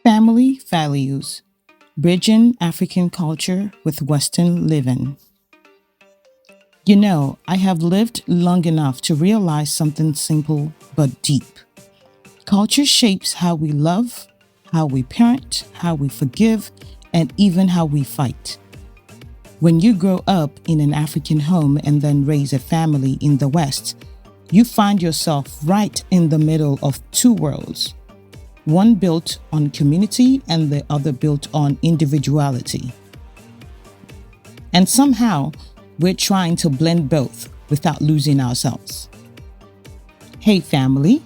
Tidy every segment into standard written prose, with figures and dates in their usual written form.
Family values, bridging African culture with Western living. I have lived long enough to realize something simple but deep. Culture shapes how we love, how we parent, how we forgive, and even how we fight. When you grow up in an African home and then raise a family in the West, you find yourself right in the middle of two worlds, one built on community and the other built on individuality. And somehow, we're trying to blend both without losing ourselves. Hey family,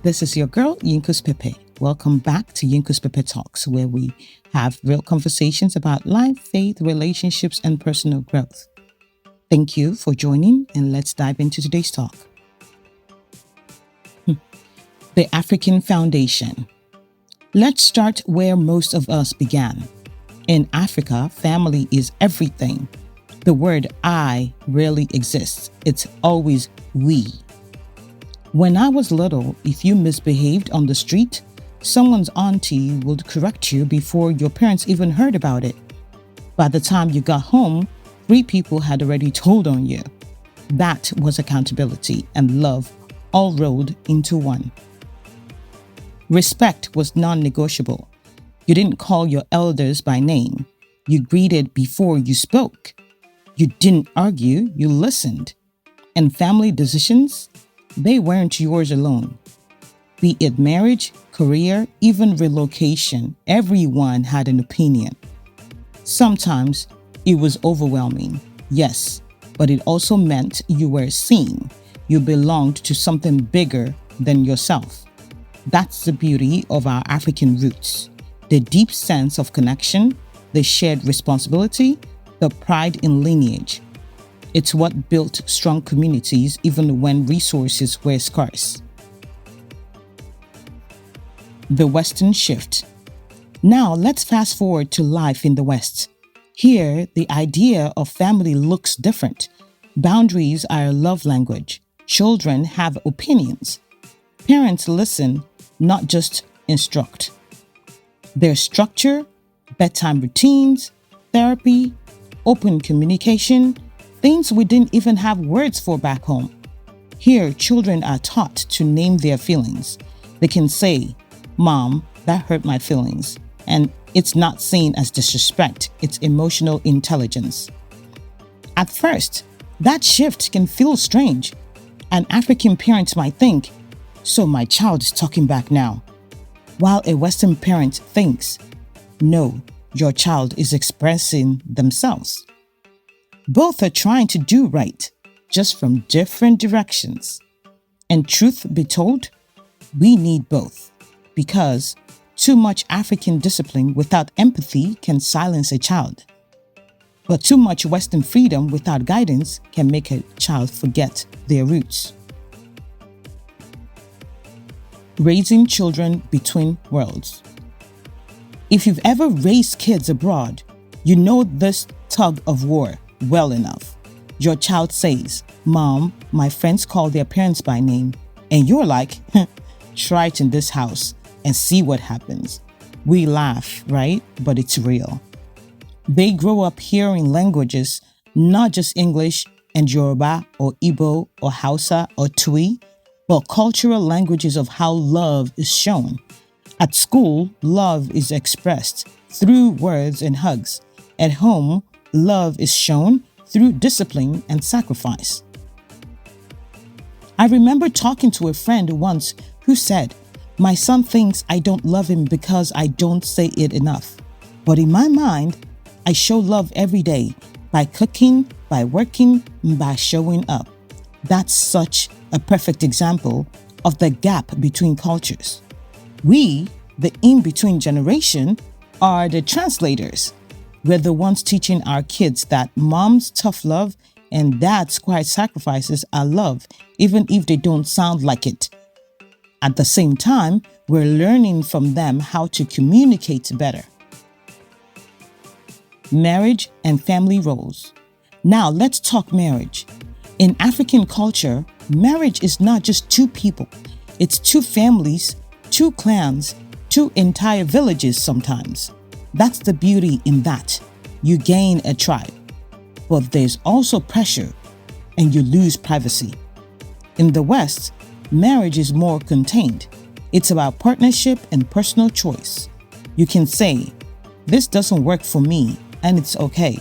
this is your girl Yinkus Pepe. Welcome back to Yinkus Pepe Talks, where we have real conversations about life, faith, relationships, and personal growth. Thank you for joining, and let's dive into today's talk. The African Foundation. Let's start where most of us began. In Africa, family is everything. The word I rarely exists. It's always we. When I was little, if you misbehaved on the street, someone's auntie would correct you before your parents even heard about it. By the time you got home, 3 people had already told on you. That was accountability and love all rolled into one. Respect was non-negotiable. You didn't call your elders by name. You greeted before you spoke. You didn't argue, you listened. And family decisions, they weren't yours alone. Be it marriage, career, even relocation, everyone had an opinion. Sometimes it was overwhelming, yes, but it also meant you were seen. You belonged to something bigger than yourself. That's the beauty of our African roots. The deep sense of connection, the shared responsibility, the pride in lineage. It's what built strong communities even when resources were scarce. The Western shift. Now let's fast forward to life in the West. Here, the idea of family looks different. Boundaries are a love language. Children have opinions. Parents listen, not just instruct. There's structure, bedtime routines, therapy, open communication, things we didn't even have words for back home. Here, children are taught to name their feelings. They can say, "Mom, that hurt my feelings." And it's not seen as disrespect, it's emotional intelligence. At first, that shift can feel strange. An African parent might think, "So my child is talking back now." While a Western parent thinks, "No, your child is expressing themselves." Both are trying to do right, just from different directions. And truth be told, we need both, because too much African discipline without empathy can silence a child. But too much Western freedom without guidance can make a child forget their roots. Raising children between worlds. If you've ever raised kids abroad, you know this tug of war well enough. Your child says, "Mom, my friends call their parents by name." And you're like, "Try it in this house and see what happens." We laugh, right? But it's real. They grow up hearing languages, not just English and Yoruba or Igbo or Hausa or Twi, but cultural languages of how love is shown. At school, love is expressed through words and hugs. At home, love is shown through discipline and sacrifice. I remember talking to a friend once who said, "My son thinks I don't love him because I don't say it enough. But in my mind, I show love every day by cooking, by working, and by showing up." That's such a perfect example of the gap between cultures. We, the in-between generation, are the translators. We're the ones teaching our kids that mom's tough love and dad's quiet sacrifices are love, even if they don't sound like it. At the same time, we're learning from them how to communicate better. Marriage and family roles. Now let's talk marriage. In African culture, marriage is not just 2 people. It's 2 families, 2 clans, 2 entire villages sometimes. That's the beauty in that. You gain a tribe, but there's also pressure and you lose privacy. In the West, marriage is more contained. It's about partnership and personal choice. You can say, this doesn't work for me, and it's okay.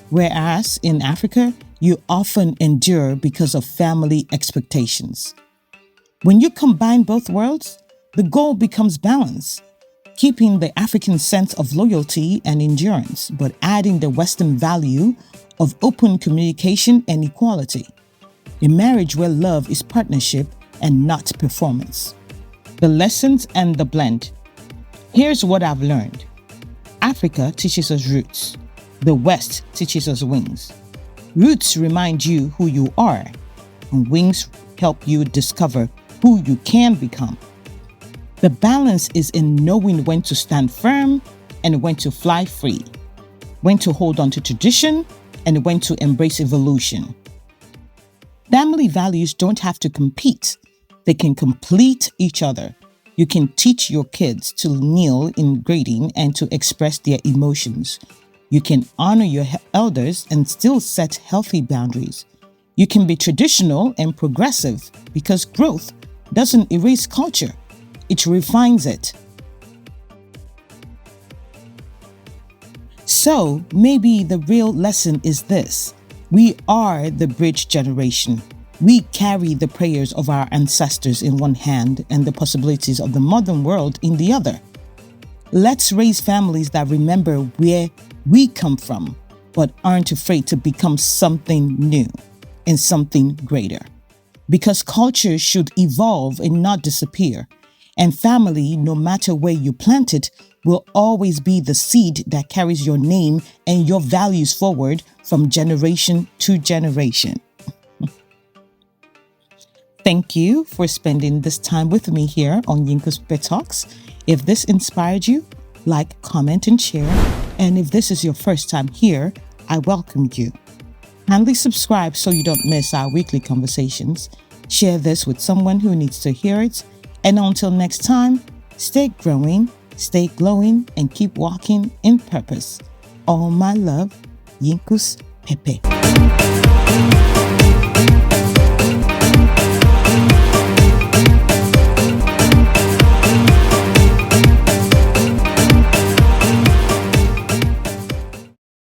Whereas in Africa, you often endure because of family expectations. When you combine both worlds, the goal becomes balance, keeping the African sense of loyalty and endurance, but adding the Western value of open communication and equality. A marriage where love is partnership and not performance. The lessons and the blend. Here's what I've learned. Africa teaches us roots. The West teaches us wings. Roots remind you who you are, and wings help you discover who you can become. The balance is in knowing when to stand firm and when to fly free, when to hold on to tradition and when to embrace evolution. Family values don't have to compete. They can complete each other. You can teach your kids to kneel in grading and to express their emotions. You can honor your elders and still set healthy boundaries. You can be traditional and progressive because growth doesn't erase culture. It refines it. So maybe the real lesson is this. We are the bridge generation. We carry the prayers of our ancestors in one hand and the possibilities of the modern world in the other. Let's raise families that remember where we come from, but aren't afraid to become something new and something greater. Because culture should evolve and not disappear. And family, no matter where you plant it, will always be the seed that carries your name and your values forward from generation to generation. Thank you for spending this time with me here on Yinkus Pepe Talks. If this inspired you, like, comment, and share. And if this is your first time here, I welcome you. Kindly subscribe so you don't miss our weekly conversations. Share this with someone who needs to hear it. And until next time, stay growing, stay glowing, and keep walking in purpose. All my love, Yinkus Pepe.